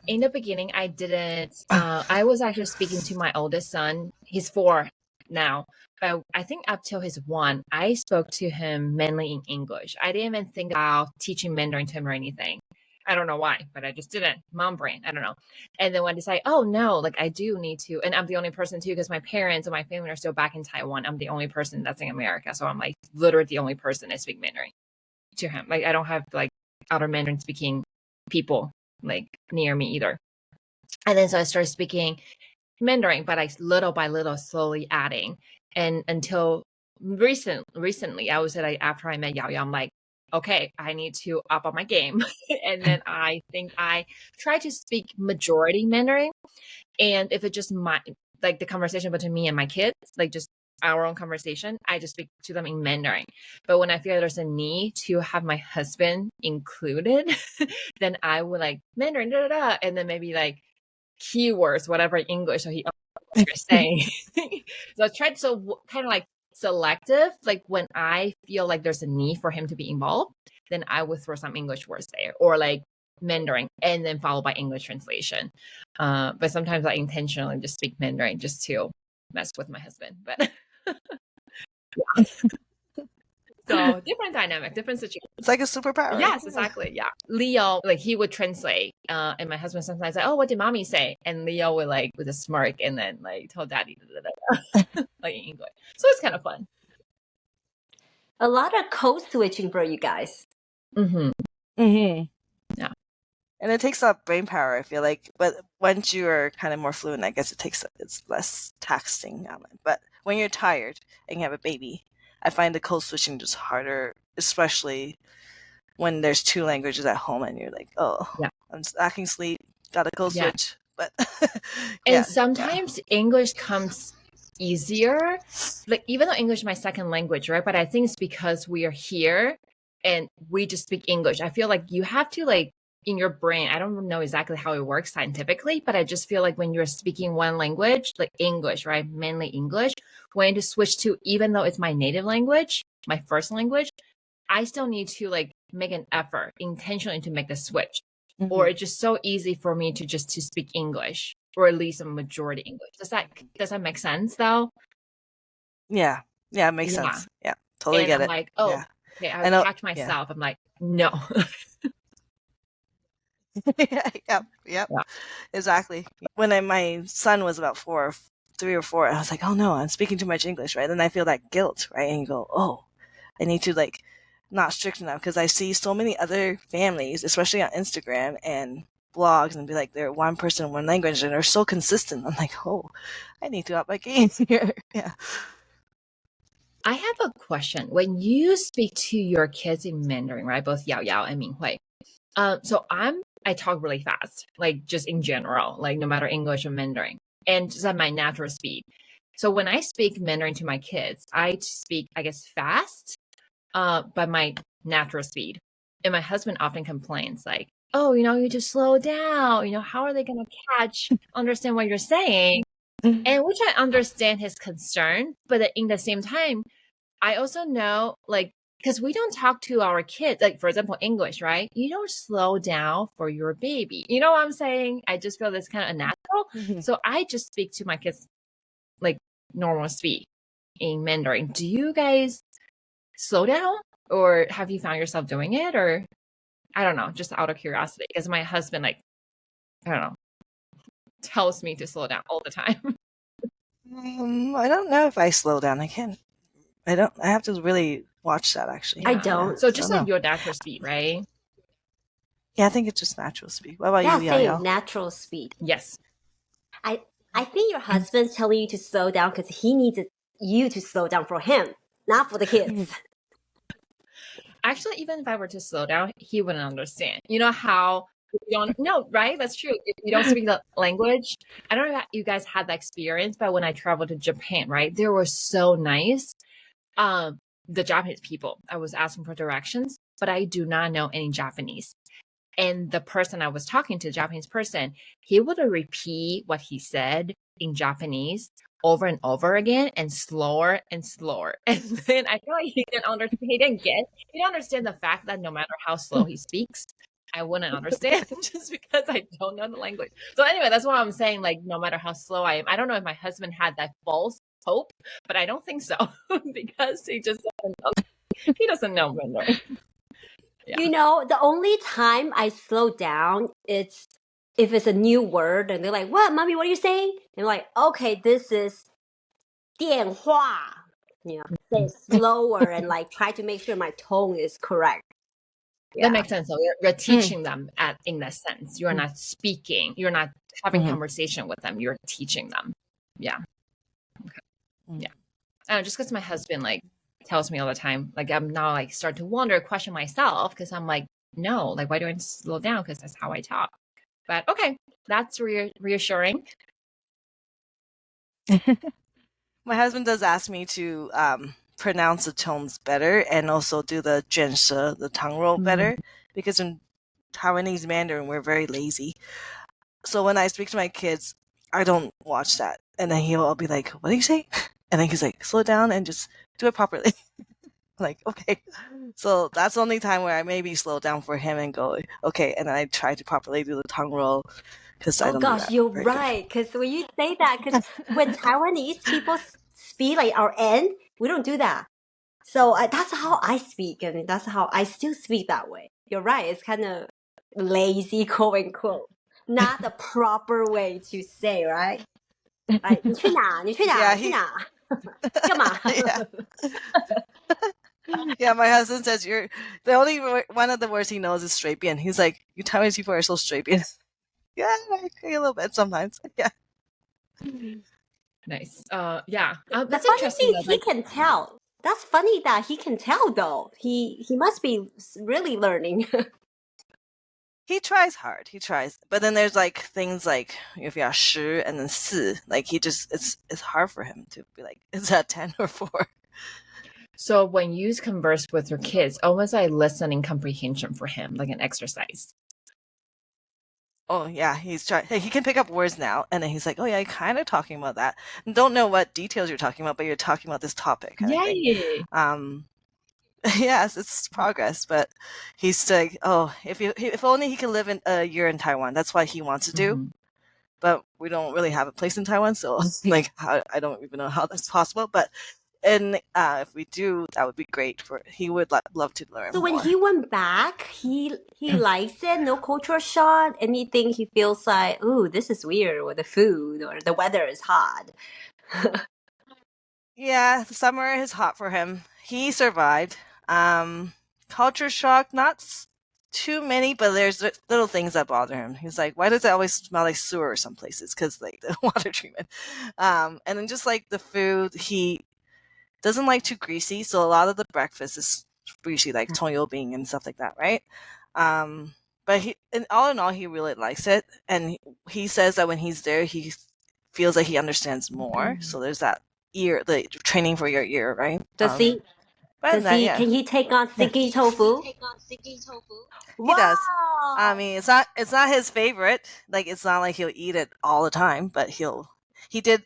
in the beginning, I didn't. I was actually speaking to my oldest son. He's 4 now, but I think up till he's 1, I spoke to him mainly in English. I didn't even think about teaching Mandarin to him or anything. I don't know why, but I just didn't. Mom brain, I don't know. And then when I decided, oh no, like I do need to, and I'm the only person too, because my parents and my family are still back in Taiwan. I'm the only person that's in America, so I'm like literally the only person that speak Mandarin to him. Like I don't have like other Mandarin speaking people like near me either. And then so I started speaking Mandarin, but I little by little slowly adding. And until recently, I would say like after I met Yao Yao, I'm like, okay, I need to up on my game. And then I think I try to speak majority Mandarin. And if it just like the conversation between me and my kids, like just our own conversation, I just speak to them in Mandarin. But when I feel there's a need to have my husband included, then I would like Mandarin, da, da, da, and then maybe like keywords, whatever English, so he understands what you're saying. So I tried to kind of like selective, like when I feel like there's a need for him to be involved, then I would throw some English words there, or like Mandarin, and then followed by English translation. But sometimes I intentionally just speak Mandarin just to mess with my husband. But so different dynamic, different situation. It's like a superpower. Yes, exactly. Yeah. Leo, like he would translate, and my husband sometimes like, "Oh, what did mommy say?" And Leo would like with a smirk and then like tell daddy, da, da, da, like in English. So it's kind of fun. a lot of code switching for you guys. Mm-hmm. Mm-hmm. Yeah. And it takes up brain power, I feel like. But once you are kind of more fluent, I guess it's less taxing. But when you're tired and you have a baby, I find the code switching just harder, especially when there's 2 languages at home and you're like, oh, Yeah. I'm lacking sleep, gotta code Yeah. switch. But And sometimes English comes easier. Like even though English is my second language, right? But I think it's because we are here and we just speak English. I feel like you have to like in your brain, I don't know exactly how it works scientifically, but I just feel like when you're speaking one language, like English, right? Mainly English, when to switch to, even though it's my native language, my first language, I still need to like make an effort intentionally to make the switch. Or it's just so easy for me to just to speak English, or at least a majority English. Does that make sense though? yeah, it makes Yeah. sense. Yeah, totally And get I'm it. like, oh, Yeah, okay, I I know. catch Yeah, myself. I'm like, no. Yep. Yeah. Exactly. When my son was about 3 or 4, I was like, oh no, I'm speaking too much English, right? Then I feel that guilt, right? And you go, oh, I need to like not strict enough because I see so many other families, especially on Instagram and blogs, and be like, they're one person, one language, and they're so consistent. I'm like, oh, I need to up my game here. Yeah. I have a question. When you speak to your kids in Mandarin, right? Both Yao Yao and Ming Hui. So I talk really fast, like just in general, like no matter English or Mandarin, and just at my natural speed. So when I speak Mandarin to my kids, I speak, I guess, fast, by my natural speed. And my husband often complains, like, oh, you just slow down. How are they going to understand what you're saying? And which I understand his concern, but in the same time, I also know, like, because we don't talk to our kids, like, for example, English, right? You don't slow down for your baby. You know what I'm saying? I just feel that's kind of unnatural. So I just speak to my kids like normal speed in Mandarin. Do you guys slow down, or have you found yourself doing it? Or I don't know, just out of curiosity, because my husband, like, I don't know, tells me to slow down all the time. I don't know if I slow down. I can't. I don't. I have to really watch that actually. I don't. So just don't like know. your natural speed, right? Yeah, I think it's just natural speed. What about Yeah, you, Yao same, Yao? natural speed. Yes. I think your husband's telling you to slow down because he needs you to slow down for him, not for the kids. Actually, even if I were to slow down, he wouldn't understand. You know how you don't no, right? That's true. If you don't speak the language, I don't know if you guys had that experience, but when I traveled to Japan, right, they were so nice. The Japanese people, I was asking for directions, but I do not know any Japanese. And the person I was talking to, the Japanese person, he would repeat what he said in Japanese over and over again and slower and slower. And then I feel like he didn't understand. He didn't understand the fact that no matter how slow he speaks, I wouldn't understand just because I don't know the language. So anyway, that's why I'm saying, like, no matter how slow I am, I don't know if my husband had that false hope, but I don't think so because he doesn't know Mandarin. Yeah. The only time I slow down, it's if it's a new word and they're like, what, mommy, what are you saying? And I'm like, okay, this is 电话. Say it slower and like try to make sure my tone is correct. That makes sense. So you're teaching them in that sense. You're not speaking. You're not having conversation with them. You're teaching them. Yeah. Okay. Yeah. I don't know, just because my husband like tells me all the time, like I'm now like start to wonder, question myself, because I'm like, no, like why do I slow down? Because that's how I talk. But okay, that's reassuring. My husband does ask me to pronounce the tones better and also do the 卷舌, the tongue roll better, because in Taiwanese Mandarin we're very lazy. So when I speak to my kids, I don't watch that, and then he'll be like, "What do you say?" And then he's like, "Slow down and just do it properly." I'm like, okay. So that's the only time where I maybe slow down for him and go, okay, and then I try to properly do the tongue roll. I Oh don't gosh, you're right. Because when you say that, because when Taiwanese people speak like our end, we don't do that. So that's how I speak, and that's how I still speak that way. You're right. It's kind of lazy, quote unquote, not the proper way to say, right? Like 你去哪？你去哪？ Yeah, 你去哪？干嘛？ Yeah, my husband says you're the only one of the words he knows is 随便. He's like, you Taiwanese people are so 随便. Yeah, I agree a little bit sometimes. Yeah. Nice. Yeah. The That's funny interesting. thing is he can tell. That's funny that he can tell though. He must be really learning. He tries hard. He tries, but then there's like things like if you are 十 and then 四, like he just it's hard for him to be like, is that 10 or 4? So when you converse with your kids, almost like listening comprehension for him, like an exercise. Oh yeah, he's trying. He can pick up words now, and then he's like, "Oh yeah, you're kind of talking about that. Don't know what details you're talking about, but you're talking about this topic." Kind of thing. Yes, it's progress, but he's like, "Oh, if only he could live in a year in Taiwan. That's what he wants to do." But we don't really have a place in Taiwan, so like I don't even know how that's possible. But and if we do, that would be great. He would love to learn So when more. he went back, he likes it. No culture shock. Anything he feels like, ooh, this is weird, or the food, or the weather is hot. Yeah, the summer is hot for him. He survived. Um, Culture shock, not too many, but there's little things that bother him. He's like, why does it always smell like sewer some places? Because like the water treatment. And then just like the food, he doesn't like too greasy, so a lot of the breakfast is greasy, like toyo bean and stuff like that, right? But in all, he really likes it, and he says that when he's there, he feels like he understands more. So there's that the training for your ear, right? Does he? But other than Does that, he? yeah, Can he take on yeah, sticky tofu? he does. I Wow. mean, it's not his favorite. Like it's not like he'll eat it all the time, but he did.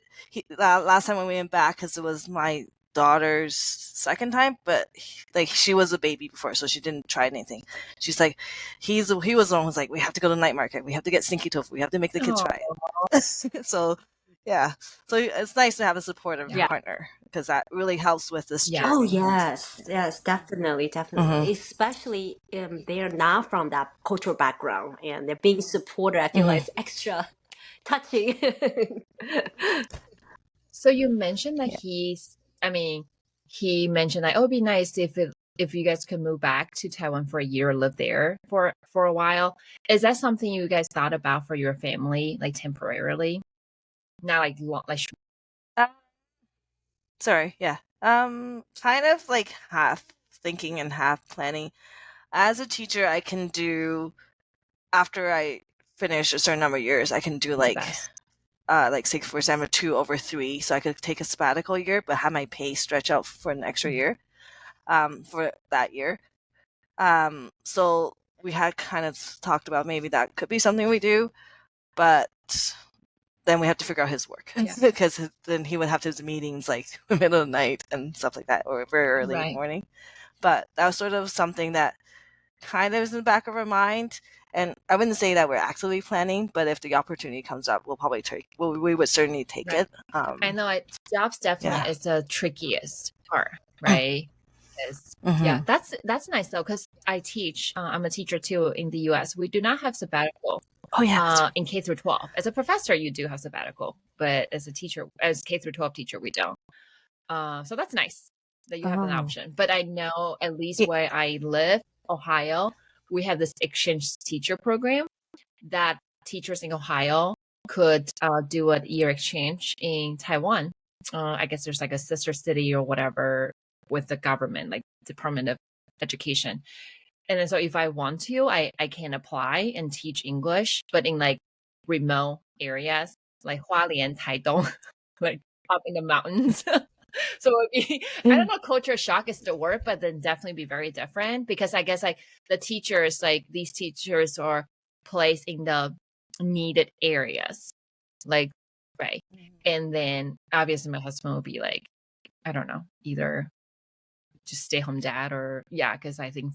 Last time when we went back, because it was my daughter's second time, but like she was a baby before, so she didn't try anything. She's like, he was the one who's like, we have to go to the night market, we have to get stinky tofu, we have to make the kids try it. So yeah, so it's nice to have a supportive Yeah. partner because that really helps with this Yes. Oh journey. yes, yes, definitely, definitely. Especially they are not from that cultural background, and they're being supported. I feel like it's extra touching. So you mentioned that Yeah. he mentioned like, oh, it'd be nice if you guys could move back to Taiwan for a year or live there for a while. Is that something you guys thought about for your family, like temporarily? Not like Sorry, yeah. Kind of like half thinking and half planning. As a teacher, I can do after I finish a certain number of years, I can do the best. like 6 4 7 2/3, so I could take a sabbatical year, but have my pay stretch out for an extra year, for that year. So we had kind of talked about maybe that could be something we do, but then we have to figure out his work Yeah. because then he would have his meetings like middle of the night and stuff like that, or very early Right. morning. But that was sort of something that kind of is in the back of our mind. And I wouldn't say that we're actively planning, but if the opportunity comes up, we'll probably take. Well, we would certainly take Right. it. I know jobs definitely Yeah. is the trickiest part, right? Yeah, Mm-hmm. that's nice though, because I teach. I'm a teacher too in the U.S. We do not have sabbatical Oh yeah, that's right. in K through 12. As a professor, you do have sabbatical, but as a teacher, as K through 12 teacher, we don't. So that's nice that you have an Oh. option. But I know at least Yeah. where I live, Ohio, we have this exchange teacher program that teachers in Ohio could do a year exchange in Taiwan. I guess there's like a sister city or whatever with the government, like Department of Education. And then so if I want to, I can apply and teach English, but in like remote areas like Hualien, Taitung, like up in the mountains. So it'd be, I don't Mm. know, culture shock is the word, but then definitely be very different because I guess like the teachers, like these teachers are placed in the needed areas, like, right. And then obviously my husband will be like, I don't know, either just stay home dad or yeah, because I think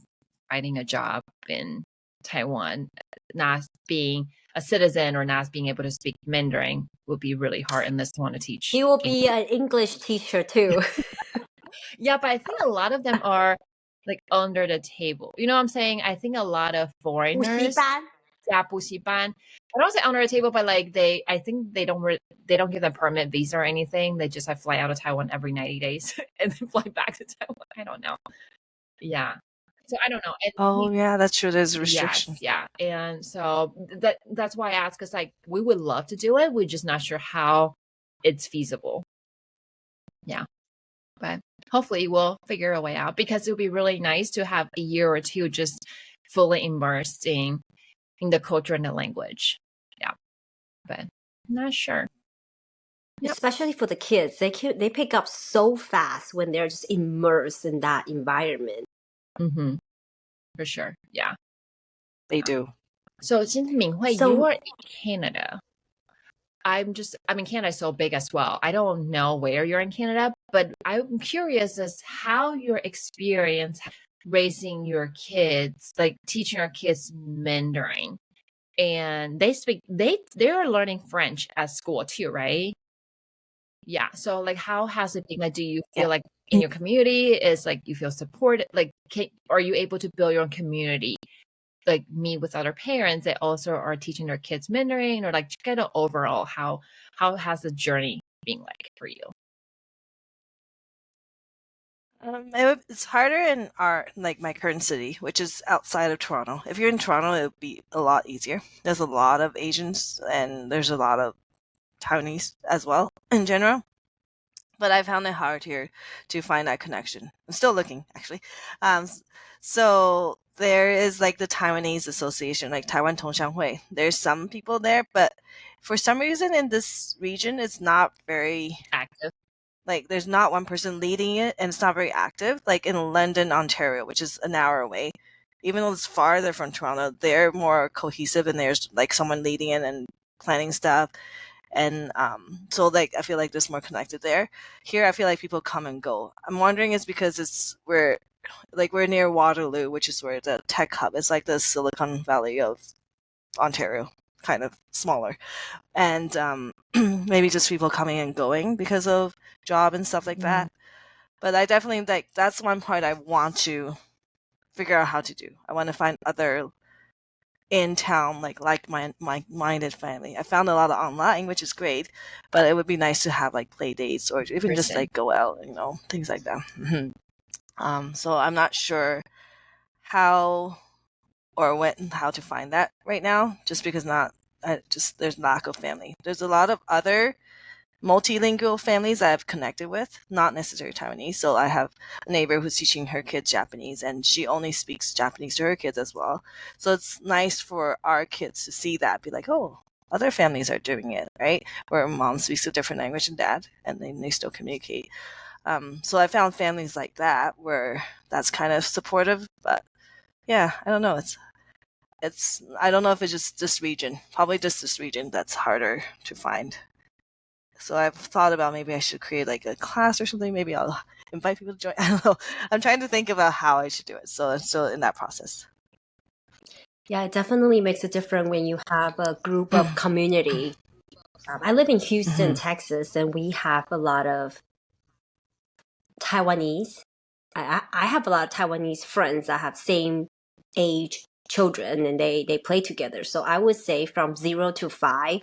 finding a job in Taiwan, not being a citizen or not being able to speak Mandarin would be really hard unless you want to teach He will be English. an English teacher too. Yeah, but I think a lot of them are like under the table. You know what I'm saying? I think a lot of 补习 foreigners, 班. yeah, 补习班. I don't say under the table, but like I think they don't give them permanent visa or anything. They just have fly out of Taiwan every 90 days and then fly back to Taiwan. I don't know. Yeah. So I don't know. And Oh yeah, that's true. There's a yes, restriction. yeah. And so that's why I ask, because like we would love to do it. We're just not sure how it's feasible. Yeah. But hopefully we'll figure a way out because it would be really nice to have a year or two just fully immersed in the culture and the language. Yeah. But not sure. Yep. Especially for the kids, they pick up so fast when they're just immersed in that environment. Mm-hmm. For sure. Yeah. They do. So since Ming Hui, So you are in Canada. I mean, Canada's so big as well. I don't know where you're in Canada, but I'm curious as how your experience raising your kids, like teaching your kids Mandarin. And they're learning French at school too, right? Yeah. So like how has it been? Like do you feel like in your community is like you feel supported? Like are you able to build your own community? Like meet with other parents that also are teaching their kids Mandarin, or like kind of overall how has the journey been like for you? It's harder in our like my current city, which is outside of Toronto. If you're in Toronto, it would be a lot easier. There's a lot of Asians and there's a lot of Taiwanese as well in general. But I found it hard here to find that connection. I'm still looking, actually. So there is like the Taiwanese Association, like Taiwan Tongxianghui. There's some people there, but for some reason in this region, it's not very Active. like there's not one person leading it, and it's not very active. Like in London, Ontario, which is an hour away, even though it's farther from Toronto, they're more cohesive and there's like someone leading it and planning stuff and so like I feel like there's more connected there. Here I feel like people come and go. I'm wondering it's because we're near Waterloo, which is where the tech hub is, like the Silicon Valley of Ontario, kind of smaller, and maybe just people coming and going because of job and stuff like that. But I definitely like that's one part I want to figure out how to do. I want to find other in town like my minded family. I found a lot of online, which is great, but it would be nice to have like play dates or even just Person. like go out, things like that. So I'm not sure how or when how to find that right now, just because not I just there's lack of family. There's a lot of other multilingual families I've connected with, not necessarily Taiwanese. So I have a neighbor who's teaching her kids Japanese, and she only speaks Japanese to her kids as well. So it's nice for our kids to see that, be like, oh, other families are doing it, right? Where mom speaks a different language than dad, and they still communicate. So I found families like that where that's kind of supportive, but yeah, I don't know. It's I don't know if it's just this region, probably just this region that's harder to find. So I've thought about maybe I should create like a class or something. Maybe I'll invite people to join. I don't know. I'm trying to think about how I should do it. So I'm still in that process. Yeah, it definitely makes a difference when you have a group of community. I live in Houston, Texas, and we have a lot of Taiwanese. I have a lot of Taiwanese friends that have same age children, and they play together. So I would say from 0 to 5,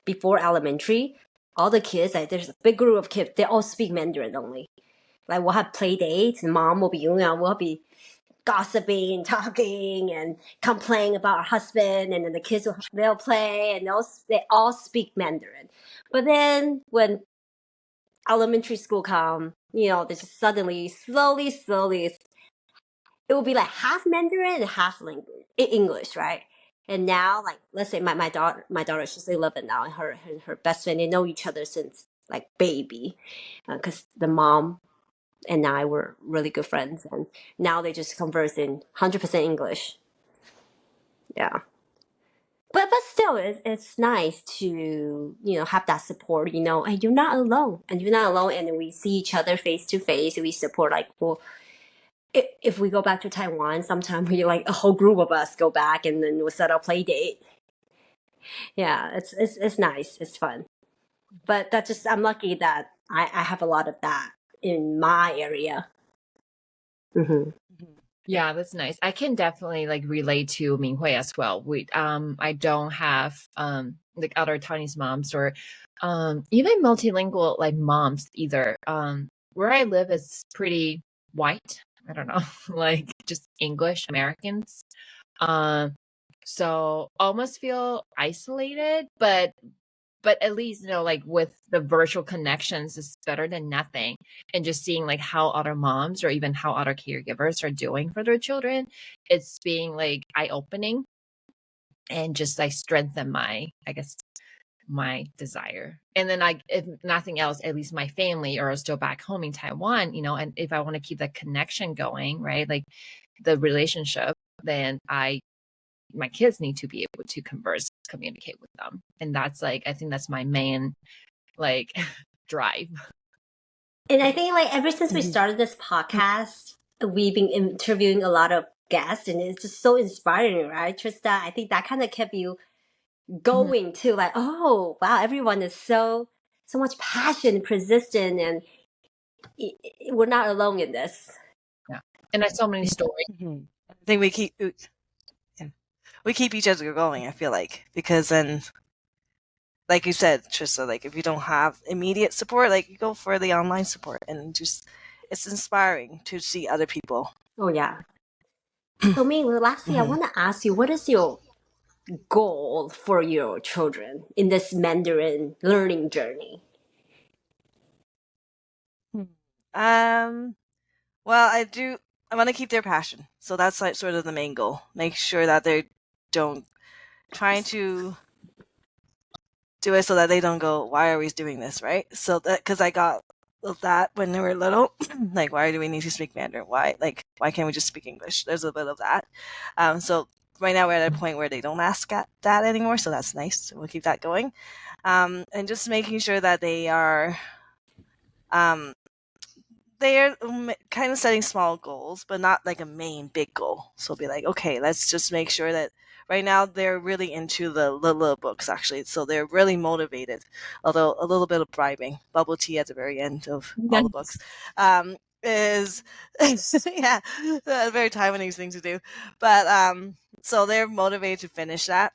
before elementary, all the kids, like there's a big group of kids, they all speak Mandarin only. Like we'll have play dates, and mom will be, we'll be gossiping and talking and complaining about our husband, and then the kids they'll play and they all speak Mandarin. But then when elementary school come, they just suddenly, slowly, it will be like half Mandarin and half language, English, right? And now, like, let's say my daughter, she's 11 now, and her best friend, they know each other since like baby, because the mom and I were really good friends, and now they just converse in 100% English. Yeah. But still, it's nice to have that support. And you're not alone, and we see each other face to face. We support, like, well, if we go back to Taiwan, sometimes we like a whole group of us go back, and then we'll set up play date. Yeah, it's nice, it's fun. But that just I'm lucky that I have a lot of that in my area. Mm-hmm. Yeah, that's nice. I can definitely like relate to Ming Hui as well. I don't have like other Chinese moms or even multilingual like moms either. Where I live is pretty white. I don't know, like just English Americans. So almost feel isolated, but at least like with the virtual connections is better than nothing. And just seeing like how other moms or even how other caregivers are doing for their children, it's being like eye-opening and just like strengthen my desire. And then if nothing else, at least my family are still back home in Taiwan, and if I want to keep that connection going, right, like the relationship, then my kids need to be able to communicate with them. And that's like, I think that's my main like drive. And I think like ever since we started this podcast, we've been interviewing a lot of guests, and it's just so inspiring, right, Trista? I think that kind of kept you going too. Like, oh wow, everyone is so so much passion, persistent, and we're not alone in this. Yeah. And there's so many stories. I think we keep each other going, I feel like, because then, like you said, Trista, like if you don't have immediate support, like you go for the online support, and just it's inspiring to see other people. Oh yeah. So Ming, lastly, I want to ask you, what is your goal for your children in this Mandarin learning journey? Well, I want to keep their passion, so that's like sort of the main goal. Make sure that they don't trying to do it so that they don't go, why are we doing this, right? So that, because I got that when they were little, like, why do we need to speak Mandarin? Why can't we just speak English? There's a bit of that. So right now we're at a point where they don't ask that anymore, so that's nice. So we'll keep that going. And just making sure that they're kind of setting small goals, but not like a main big goal. So be like, okay, let's just make sure that right now they're really into the little books, actually. So they're really motivated, although a little bit of bribing, bubble tea at the very end of all the books, is yeah, a very Taiwanese thing to do. But so they're motivated to finish that.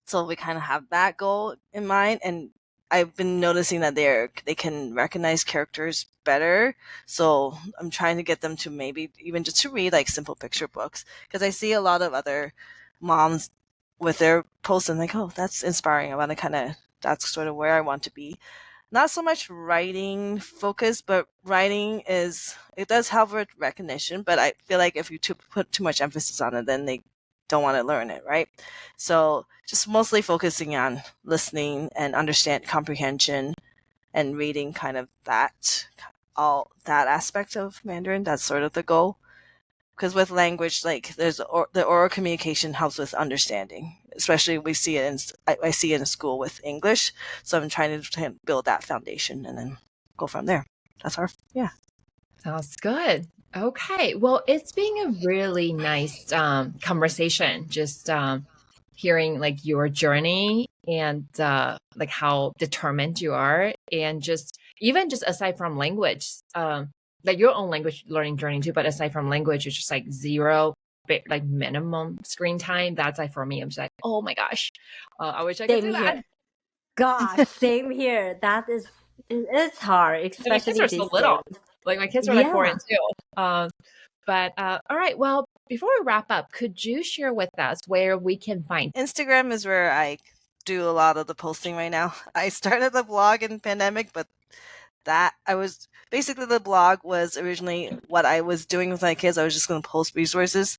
So we kind of have that goal in mind, and I've been noticing that they can recognize characters better. So I'm trying to get them to maybe even just to read like simple picture books, because I see a lot of other moms with their posts and like, oh, that's inspiring. I want to that's sort of where I want to be. Not so much writing focus, but it does help with recognition. But I feel like if you put too much emphasis on it, then they don't want to learn it, right? So just mostly focusing on listening and comprehension and reading, kind of all that aspect of Mandarin. That's sort of the goal. Because with language, like the oral communication helps with understanding. Especially we see it I see it in school with English. So I'm trying to build that foundation and then go from there. That's Sounds good. Okay. Well, it's been a really nice conversation. Just hearing like your journey and like how determined you are, and just even just aside from language, like your own language learning journey too. But aside from language, it's just like zero, like minimum screen time. That's like for me. I'm just like, oh my gosh, I wish I could Same do here. that. Gosh, same here. It's hard, And my kids especially are so these little. days. Like my kids are like 4 Yeah. and 2. But all right. Well, before we wrap up, could you share with us where we can find? Instagram is where I do a lot of the posting right now. I started the blog in pandemic, but the blog was originally what I was doing with my kids. I was just going to post resources,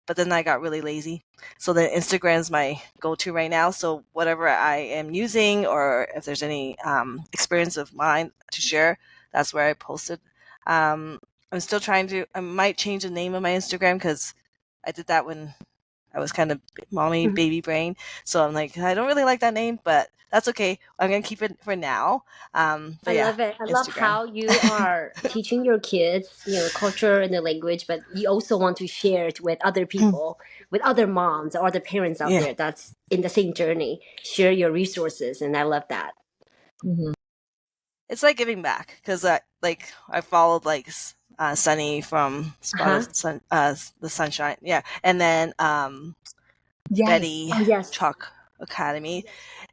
but then I got really lazy. So the Instagram's my go-to right now. So whatever I am using, or if there's any experience of mine to share, that's where I post it. I'm still I might change the name of my Instagram, because I did that when I was kind of mommy baby brain. So I'm like, I don't really like that name, but that's okay. I'm going to keep it for now. But I yeah, love it. I love Instagram. how you are teaching your kids, the culture and the language, but you also want to share it with other people, with other moms or other parents out Yeah. there that's in the same journey. Share your resources, and I love that. Mm-hmm. It's like giving back, because I followed like Sunny from Spot of Sun, the Sunshine, yeah, and then Yes. Betty Oh, yes. Chalk Academy,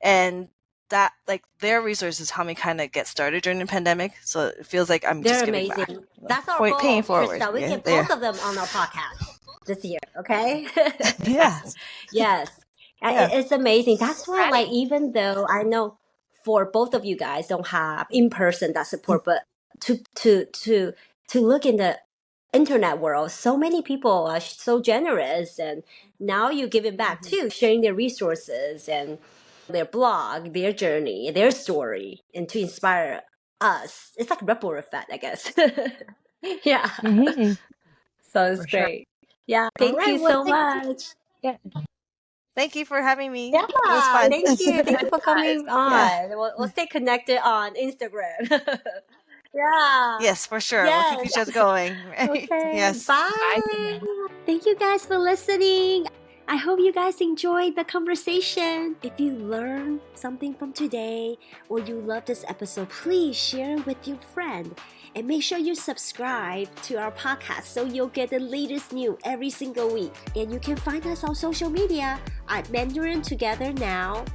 and that like their resources helped me kind of get started during the pandemic. So it feels like I'm They're just giving back. amazing. That's our goal, Paying forward. Trista. We get both of them on our podcast this year, okay? Yeah. Yes. Yeah. It's amazing. That's why, like, even though I know for both of you guys don't have in person that support, but to look in the internet world, so many people are so generous, and now you give it back too, sharing their resources and their blog, their journey, their story, and to inspire us. It's like ripple effect, I guess. Yeah. So it's For sure. great. Yeah. All Thank right. you Well, so much. yeah. Thank you for having me. Yeah, It was fun. thank you. Thank you for coming on. Yeah. We'll stay connected on Instagram. Yeah. Yes, for sure. We'll keep Yes. each other going. Right? Okay. Yes. Bye. Bye. Thank you guys for listening. I hope you guys enjoyed the conversation. If you learned something from today or you love this episode, please share it with your friend. And make sure you subscribe to our podcast so you'll get the latest news every single week. And you can find us on social media at Mandarin Together Now,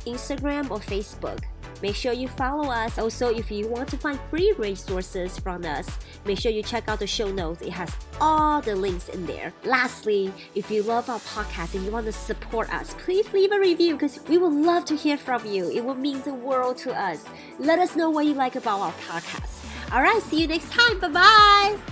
Instagram or Facebook. Make sure you follow us. Also, if you want to find free resources from us, make sure you check out the show notes. It has all the links in there. Lastly, if you love our podcast and you want to support us, please leave a review because we would love to hear from you. It will mean the world to us. Let us know what you like about our podcast. All right, see you next time. Bye-bye.